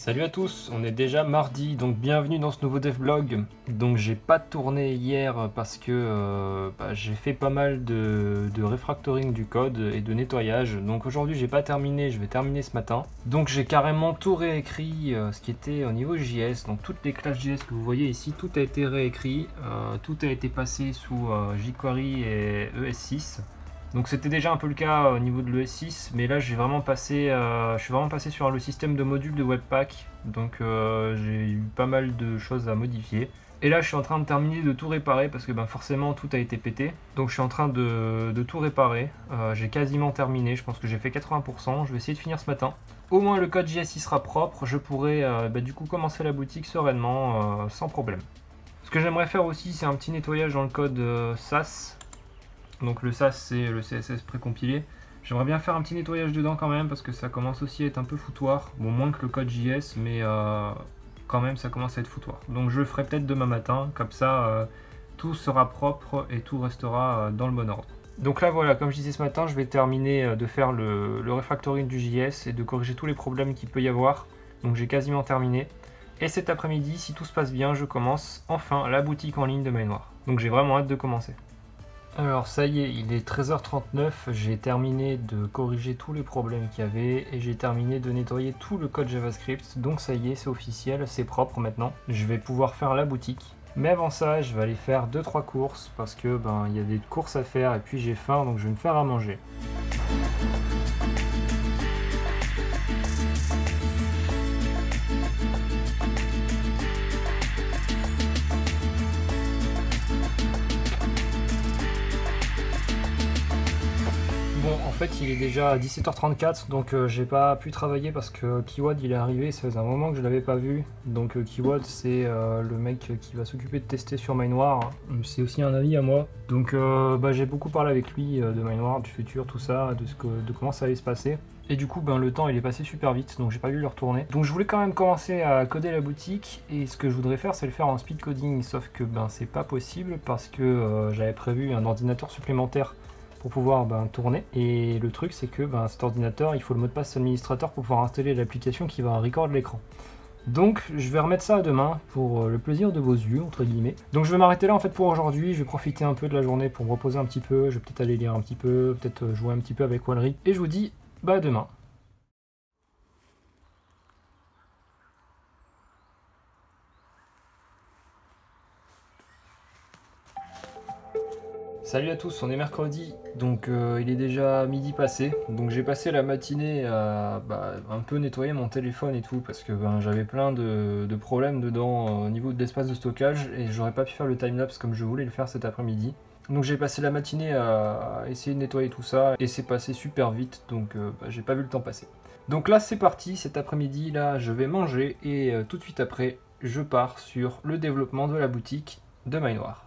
Salut à tous, on est déjà mardi, donc bienvenue dans ce nouveau devlog. Donc j'ai pas tourné hier parce que j'ai fait pas mal de refactoring du code et de nettoyage. Donc aujourd'hui j'ai pas terminé, je vais terminer ce matin. Donc j'ai carrément tout réécrit, ce qui était au niveau JS. Donc toutes les classes JS que vous voyez ici, tout a été réécrit. Tout a été passé sous jQuery et ES6. Donc c'était déjà un peu le cas au niveau de l'ES6, mais là je suis vraiment passé sur le système de modules de Webpack, donc j'ai eu pas mal de choses à modifier. Et là je suis en train de terminer de tout réparer parce que forcément tout a été pété. Donc je suis en train de tout réparer, j'ai quasiment terminé, je pense que j'ai fait 80%, je vais essayer de finir ce matin. Au moins le code JS sera propre, je pourrai du coup commencer la boutique sereinement, sans problème. Ce que j'aimerais faire aussi, c'est un petit nettoyage dans le code SAS. Donc le SAS c'est le CSS précompilé. J'aimerais bien faire un petit nettoyage dedans quand même parce que ça commence aussi à être un peu foutoir. Bon, moins que le code JS, mais quand même ça commence à être foutoir. Donc je le ferai peut-être demain matin, comme ça tout sera propre et tout restera dans le bon ordre. Donc là voilà, comme je disais ce matin, je vais terminer de faire le refactoring du JS et de corriger tous les problèmes qu'il peut y avoir. Donc j'ai quasiment terminé. Et cet après-midi, si tout se passe bien, je commence enfin la boutique en ligne de Mainoir. Donc j'ai vraiment hâte de commencer. Alors ça y est, il est 13h39, j'ai terminé de corriger tous les problèmes qu'il y avait et j'ai terminé de nettoyer tout le code JavaScript, donc ça y est, c'est officiel, c'est propre maintenant. Je vais pouvoir faire la boutique. Mais avant ça, je vais aller faire 2-3 courses parce que il y a des courses à faire et puis j'ai faim, donc je vais me faire à manger. En fait il est déjà 17h34 donc j'ai pas pu travailler parce que Kiwad il est arrivé, ça faisait un moment que je l'avais pas vu. Donc Kiwad c'est le mec qui va s'occuper de tester sur Mainoir, c'est aussi un ami à moi. Donc j'ai beaucoup parlé avec lui de Mainoir, du futur, tout ça, de comment ça allait se passer. Et du coup le temps il est passé super vite donc j'ai pas dû le retourner. Donc je voulais quand même commencer à coder la boutique et ce que je voudrais faire c'est le faire en speed coding, sauf que c'est pas possible parce que j'avais prévu un ordinateur supplémentaire pour pouvoir tourner, et le truc c'est que cet ordinateur il faut le mot de passe administrateur pour pouvoir installer l'application qui va record l'écran. Donc je vais remettre ça à demain pour le plaisir de vos yeux entre guillemets. Donc je vais m'arrêter là en fait pour aujourd'hui, je vais profiter un peu de la journée pour me reposer un petit peu, je vais peut-être aller lire un petit peu, peut-être jouer un petit peu avec Walry, et je vous dis à demain. Salut à tous, on est mercredi, donc il est déjà midi passé, donc j'ai passé la matinée à un peu nettoyer mon téléphone et tout, parce que j'avais plein de problèmes dedans au niveau de l'espace de stockage, et j'aurais pas pu faire le timelapse comme je voulais le faire cet après-midi. Donc j'ai passé la matinée à essayer de nettoyer tout ça, et c'est passé super vite, donc j'ai pas vu le temps passer. Donc là c'est parti, cet après-midi, là je vais manger, et tout de suite après, je pars sur le développement de la boutique de Mainoir.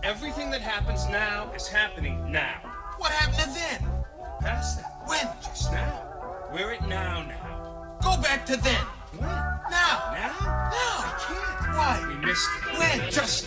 Everything that happens now is happening now. What happened to then? Past that. When? Just now. We're at now. back to then. When? Now. Now? No, I can't. Why? We missed it. When? Just...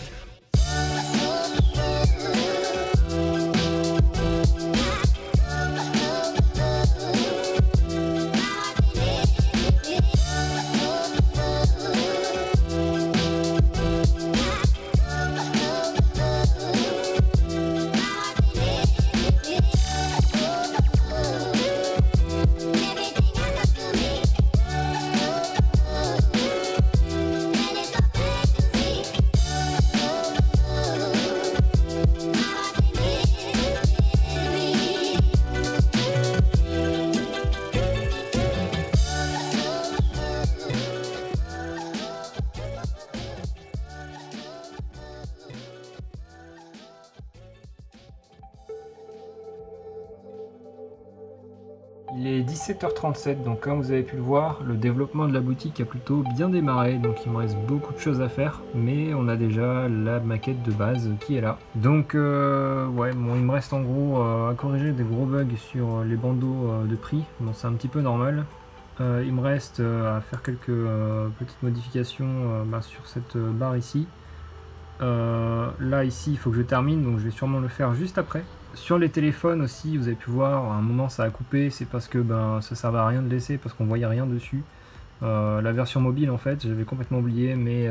Il est 17h37, donc comme vous avez pu le voir, le développement de la boutique a plutôt bien démarré, donc il me reste beaucoup de choses à faire, mais on a déjà la maquette de base qui est là. Donc ouais, bon, il me reste en gros à corriger des gros bugs sur les bandeaux de prix, donc c'est un petit peu normal. Il me reste à faire quelques petites modifications sur cette barre ici. Là ici il faut que je termine, donc je vais sûrement le faire juste après. Sur les téléphones aussi, vous avez pu voir, à un moment ça a coupé, c'est parce que ça servait à rien de laisser, parce qu'on voyait rien dessus. La version mobile en fait, j'avais complètement oublié, mais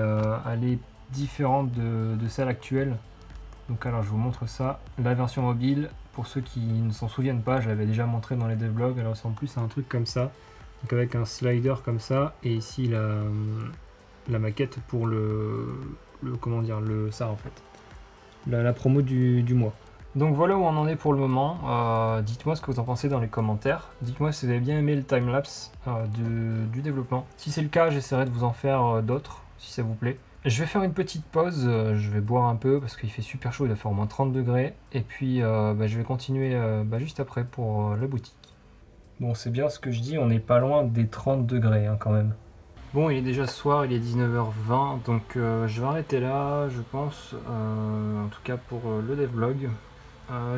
elle est différente de celle actuelle. Donc alors je vous montre ça. La version mobile, pour ceux qui ne s'en souviennent pas, je l'avais déjà montré dans les devlogs, elle ressemble plus à un truc comme ça. Donc avec un slider comme ça, et ici la maquette pour comment dire, ça en fait. La promo du mois. Donc voilà où on en est pour le moment. Dites-moi ce que vous en pensez dans les commentaires. Dites-moi si vous avez bien aimé le timelapse du développement. Si c'est le cas, j'essaierai de vous en faire d'autres, si ça vous plaît. Je vais faire une petite pause, je vais boire un peu parce qu'il fait super chaud, il va faire au moins 30 degrés. Et puis je vais continuer juste après pour la boutique. Bon, c'est bien ce que je dis, on n'est pas loin des 30 degrés hein, quand même. Bon, il est déjà soir, il est 19h20, donc je vais arrêter là, je pense, en tout cas pour le devlog.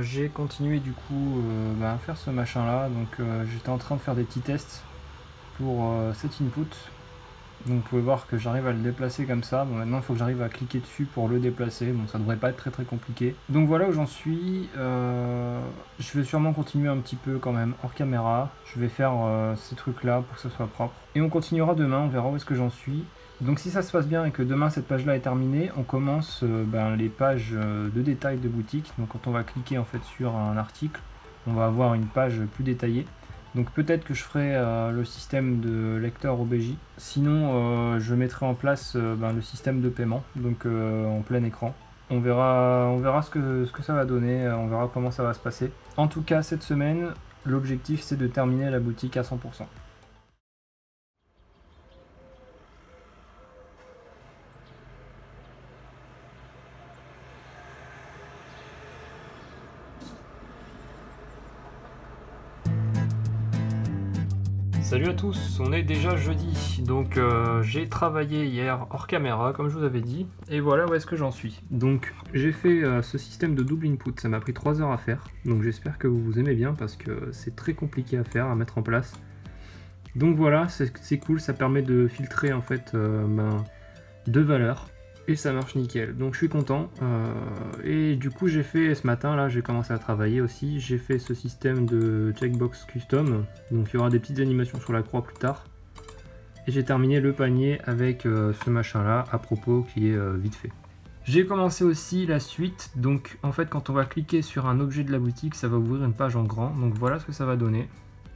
J'ai continué du coup à faire ce machin là, donc j'étais en train de faire des petits tests pour cet input. Donc vous pouvez voir que j'arrive à le déplacer comme ça. Bon, maintenant il faut que j'arrive à cliquer dessus pour le déplacer, bon ça devrait pas être très compliqué. Donc voilà où j'en suis. Je vais sûrement continuer un petit peu quand même hors caméra. Je vais faire ces trucs là pour que ce soit propre. Et on continuera demain, on verra où est-ce que j'en suis. Donc si ça se passe bien et que demain cette page là est terminée, on commence les pages de détail de boutique. Donc quand on va cliquer en fait sur un article, on va avoir une page plus détaillée. Donc peut-être que je ferai le système de lecteur OBJ. Sinon je mettrai en place le système de paiement, donc en plein écran. On verra ce que ça va donner, on verra comment ça va se passer. En tout cas cette semaine, l'objectif c'est de terminer la boutique à 100%. Salut à tous, on est déjà jeudi, donc j'ai travaillé hier hors caméra comme je vous avais dit, et voilà où est-ce que j'en suis. Donc j'ai fait ce système de double input, ça m'a pris 3 heures à faire, donc j'espère que vous aimez bien parce que c'est très compliqué à faire, à mettre en place. Donc voilà, c'est cool, ça permet de filtrer en fait deux valeurs. Et ça marche nickel, donc je suis content. Et du coup j'ai fait ce matin là, j'ai commencé à travailler aussi, j'ai fait ce système de checkbox custom, donc il y aura des petites animations sur la croix plus tard. Et j'ai terminé le panier avec ce machin là à propos qui est vite fait. J'ai commencé aussi la suite, donc en fait quand on va cliquer sur un objet de la boutique, ça va ouvrir une page en grand, donc voilà ce que ça va donner.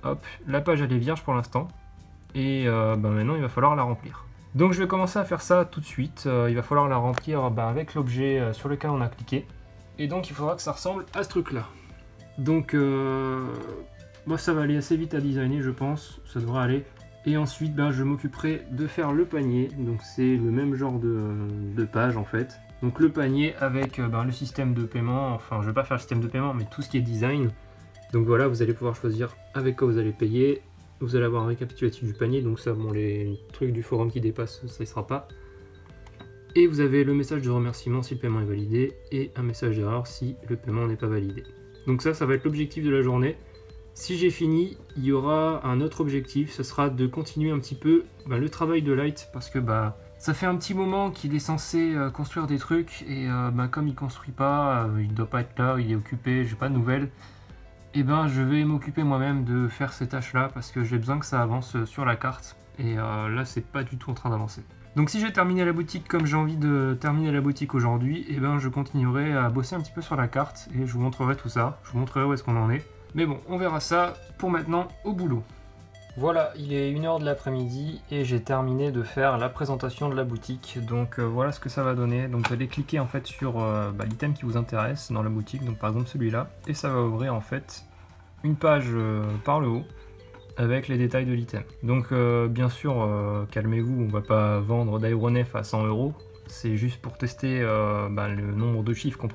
Hop, la page elle est vierge pour l'instant, et maintenant il va falloir la remplir. Donc je vais commencer à faire ça tout de suite, il va falloir la remplir avec l'objet sur lequel on a cliqué. Et donc il faudra que ça ressemble à ce truc là. Donc ça va aller assez vite à designer je pense, ça devrait aller. Et ensuite je m'occuperai de faire le panier, donc c'est le même genre de page en fait. Donc le panier avec le système de paiement, enfin je vais pas faire le système de paiement mais tout ce qui est design. Donc voilà, vous allez pouvoir choisir avec quoi vous allez payer. Vous allez avoir un récapitulatif du panier, donc ça, bon, les trucs du forum qui dépassent, ça ne sera pas. Et vous avez le message de remerciement si le paiement est validé, et un message d'erreur si le paiement n'est pas validé. Donc ça va être l'objectif de la journée. Si j'ai fini, il y aura un autre objectif, ce sera de continuer un petit peu le travail de Light, parce que ça fait un petit moment qu'il est censé construire des trucs, et comme il construit pas, il doit pas être là, il est occupé, j'ai pas de nouvelles, et je vais m'occuper moi-même de faire ces tâches-là, parce que j'ai besoin que ça avance sur la carte, et là c'est pas du tout en train d'avancer. Donc si j'ai terminé la boutique comme j'ai envie de terminer la boutique aujourd'hui, je continuerai à bosser un petit peu sur la carte, et je vous montrerai tout ça, je vous montrerai où est-ce qu'on en est. Mais bon, on verra ça. Pour maintenant, au boulot. Voilà, il est 1h de l'après-midi et j'ai terminé de faire la présentation de la boutique. Donc voilà ce que ça va donner. Donc vous allez cliquer en fait sur l'item qui vous intéresse dans la boutique, donc par exemple celui-là, et ça va ouvrir en fait une page par le haut avec les détails de l'item. Donc bien sûr, calmez-vous, on va pas vendre d'aéronef à 100 €. C'est juste pour tester le nombre de chiffres qu'on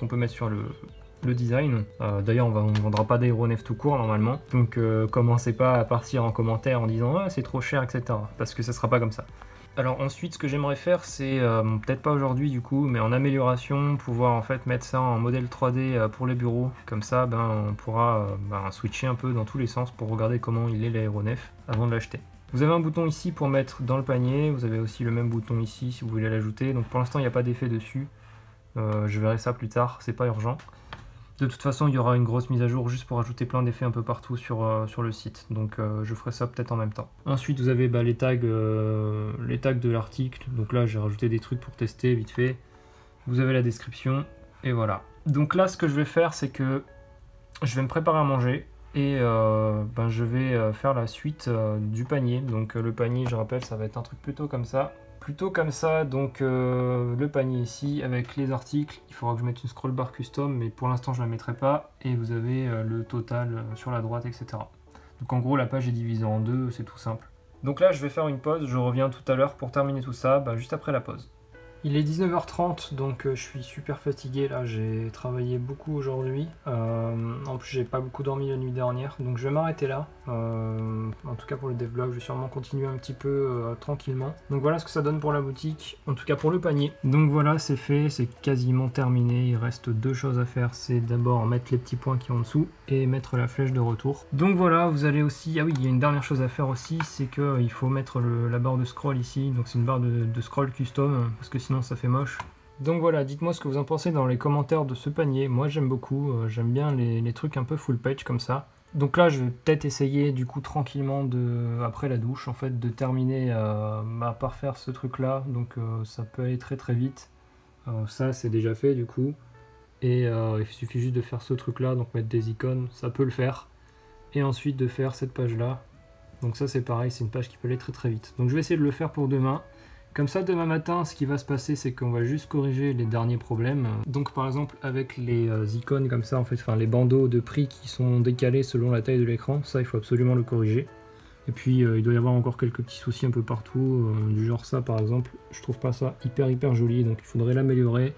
peut mettre sur le design. D'ailleurs, on ne vendra pas d'aéronef tout court normalement. Donc commencez pas à partir en commentaire en disant ah, c'est trop cher, etc. Parce que ça sera pas comme ça. Alors ensuite, ce que j'aimerais faire, c'est peut-être pas aujourd'hui du coup, mais en amélioration, pouvoir en fait mettre ça en modèle 3D pour les bureaux. Comme ça, on pourra switcher un peu dans tous les sens pour regarder comment il est l'aéronef avant de l'acheter. Vous avez un bouton ici pour mettre dans le panier, vous avez aussi le même bouton ici si vous voulez l'ajouter. Donc pour l'instant, il n'y a pas d'effet dessus. Je verrai ça plus tard, c'est pas urgent. De toute façon, il y aura une grosse mise à jour juste pour ajouter plein d'effets un peu partout sur le site. Donc je ferai ça peut-être en même temps. Ensuite, vous avez les tags de l'article. Donc là, j'ai rajouté des trucs pour tester vite fait. Vous avez la description et voilà. Donc là, ce que je vais faire, c'est que je vais me préparer à manger et je vais faire la suite du panier. Donc le panier, je rappelle, ça va être un truc plutôt comme ça. Donc le panier ici avec les articles, il faudra que je mette une scroll bar custom, mais pour l'instant je la mettrai pas, et vous avez le total sur la droite, etc. Donc en gros la page est divisée en deux, c'est tout simple. Donc là je vais faire une pause, je reviens tout à l'heure pour terminer tout ça, juste après la pause. Il est 19h30, donc je suis super fatigué là, j'ai travaillé beaucoup aujourd'hui. En plus j'ai pas beaucoup dormi la nuit dernière, donc je vais m'arrêter là. En tout cas pour le devlog, je vais sûrement continuer un petit peu tranquillement. Donc voilà ce que ça donne pour la boutique, en tout cas pour le panier. Donc voilà, c'est fait, c'est quasiment terminé. Il reste deux choses à faire, c'est d'abord mettre les petits points qui sont en dessous et mettre la flèche de retour. Donc voilà, vous allez aussi, ah oui, il y a une dernière chose à faire aussi, c'est qu'il faut mettre la barre de scroll ici. Donc c'est une barre de scroll custom, parce que sinon ça fait moche. Donc voilà, dites-moi ce que vous en pensez dans les commentaires de ce panier. Moi j'aime beaucoup, j'aime bien les trucs un peu full page comme ça. Donc là je vais peut-être essayer du coup tranquillement après la douche en fait de terminer par faire ce truc là. Donc ça peut aller très très vite. Ça c'est déjà fait du coup. Et il suffit juste de faire ce truc là, donc mettre des icônes, ça peut le faire. Et ensuite de faire cette page là. Donc ça c'est pareil, c'est une page qui peut aller très très vite. Donc je vais essayer de le faire pour demain. Comme ça, demain matin, ce qui va se passer, c'est qu'on va juste corriger les derniers problèmes. Donc par exemple, avec les icônes comme ça, en fait, les bandeaux de prix qui sont décalés selon la taille de l'écran, ça, il faut absolument le corriger. Et puis, il doit y avoir encore quelques petits soucis un peu partout, du genre ça, par exemple. Je trouve pas ça hyper joli, donc il faudrait l'améliorer.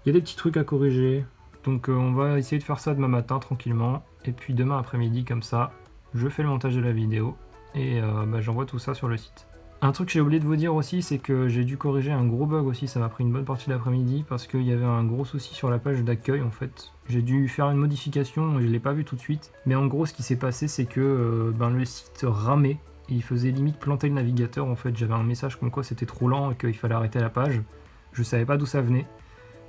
Il y a des petits trucs à corriger, donc on va essayer de faire ça demain matin, tranquillement. Et puis demain après-midi, comme ça, je fais le montage de la vidéo, et j'envoie tout ça sur le site. Un truc que j'ai oublié de vous dire aussi, c'est que j'ai dû corriger un gros bug aussi, ça m'a pris une bonne partie de l'après-midi parce qu'il y avait un gros souci sur la page d'accueil en fait. J'ai dû faire une modification, je ne l'ai pas vu tout de suite, mais en gros ce qui s'est passé c'est que le site ramait et il faisait limite planter le navigateur en fait. J'avais un message comme quoi c'était trop lent et qu'il fallait arrêter la page, je savais pas d'où ça venait.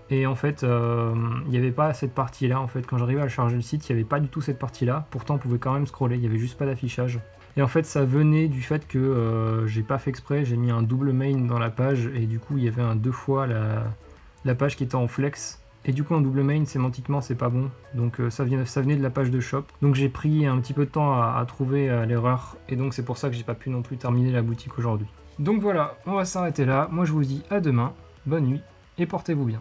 Et en fait, il n'y avait pas cette partie-là en fait, quand j'arrivais à charger le site, il n'y avait pas du tout cette partie-là, pourtant on pouvait quand même scroller, il n'y avait juste pas d'affichage. Et en fait ça venait du fait que j'ai pas fait exprès, j'ai mis un double main dans la page et du coup il y avait un 2 fois la page qui était en flex. Et du coup un double main sémantiquement c'est pas bon, donc ça venait de la page de shop. Donc j'ai pris un petit peu de temps à trouver l'erreur et donc c'est pour ça que j'ai pas pu non plus terminer la boutique aujourd'hui. Donc voilà, on va s'arrêter là, moi je vous dis à demain, bonne nuit et portez-vous bien.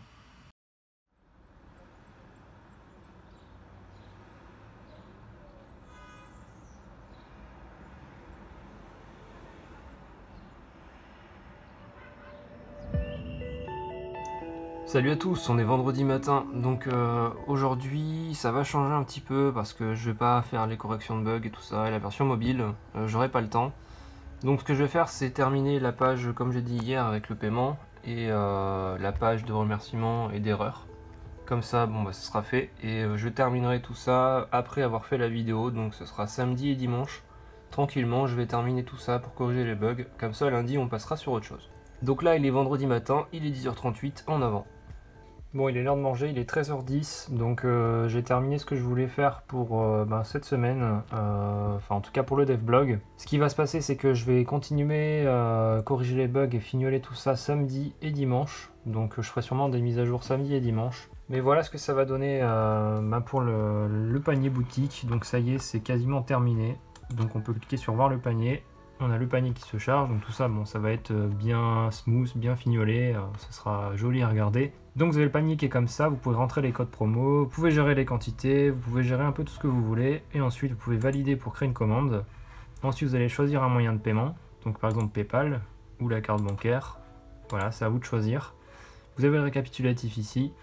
Salut à tous, on est vendredi matin, donc aujourd'hui ça va changer un petit peu parce que je vais pas faire les corrections de bugs et tout ça, et la version mobile, j'aurai pas le temps. Donc ce que je vais faire c'est terminer la page comme j'ai dit hier avec le paiement et la page de remerciements et d'erreurs. Comme ça, bon bah ce sera fait et je terminerai tout ça après avoir fait la vidéo, donc ce sera samedi et dimanche. Tranquillement, je vais terminer tout ça pour corriger les bugs, comme ça lundi on passera sur autre chose. Donc là il est vendredi matin, il est 10h38, en avant. Bon, il est l'heure de manger, il est 13h10, donc j'ai terminé ce que je voulais faire pour cette semaine, enfin en tout cas pour le devblog. Ce qui va se passer, c'est que je vais continuer à corriger les bugs et fignoler tout ça samedi et dimanche. Donc je ferai sûrement des mises à jour samedi et dimanche. Mais voilà ce que ça va donner pour le panier boutique. Donc ça y est, c'est quasiment terminé. Donc on peut cliquer sur voir le panier. On a le panier qui se charge, donc tout ça, bon, ça va être bien smooth, bien fignolé, ça sera joli à regarder. Donc vous avez le panier qui est comme ça, vous pouvez rentrer les codes promo, vous pouvez gérer les quantités, vous pouvez gérer un peu tout ce que vous voulez, et ensuite vous pouvez valider pour créer une commande. Ensuite vous allez choisir un moyen de paiement, donc par exemple PayPal ou la carte bancaire. Voilà, c'est à vous de choisir. Vous avez le récapitulatif ici,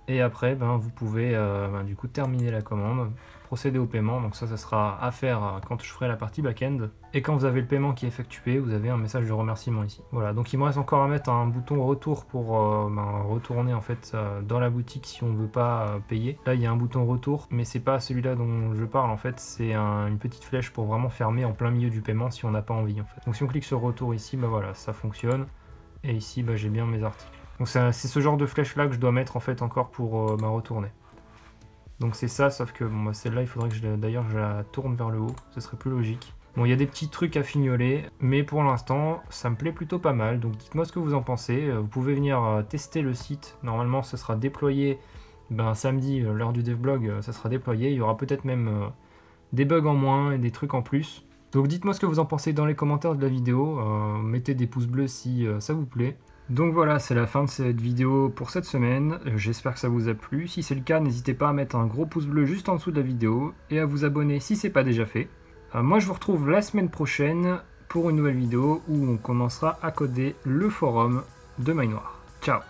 et après vous pouvez du coup terminer la commande, procéder au paiement. Donc ça sera à faire quand je ferai la partie back-end. Et quand vous avez le paiement qui est effectué, vous avez un message de remerciement ici. Voilà, donc il me reste encore à mettre un bouton retour pour retourner en fait dans la boutique si on ne veut pas payer. Là il y a un bouton retour, mais c'est pas celui-là dont je parle en fait, c'est une petite flèche pour vraiment fermer en plein milieu du paiement si on n'a pas envie en fait. Donc si on clique sur retour ici, voilà, ça fonctionne. Et ici j'ai bien mes articles. Donc c'est ce genre de flèche là que je dois mettre en fait encore pour retourner. Donc c'est ça, sauf que celle-là il faudrait que je la tourne vers le haut, ce serait plus logique. Bon, il y a des petits trucs à fignoler, mais pour l'instant ça me plaît plutôt pas mal. Donc dites-moi ce que vous en pensez. Vous pouvez venir tester le site, normalement ce sera déployé samedi, l'heure du devblog, ça sera déployé. Il y aura peut-être même des bugs en moins et des trucs en plus. Donc dites-moi ce que vous en pensez dans les commentaires de la vidéo, mettez des pouces bleus si ça vous plaît. Donc voilà, c'est la fin de cette vidéo pour cette semaine, j'espère que ça vous a plu. Si c'est le cas, n'hésitez pas à mettre un gros pouce bleu juste en dessous de la vidéo et à vous abonner si c'est pas déjà fait. Moi je vous retrouve la semaine prochaine pour une nouvelle vidéo où on commencera à coder le forum de Maille Noire. Ciao!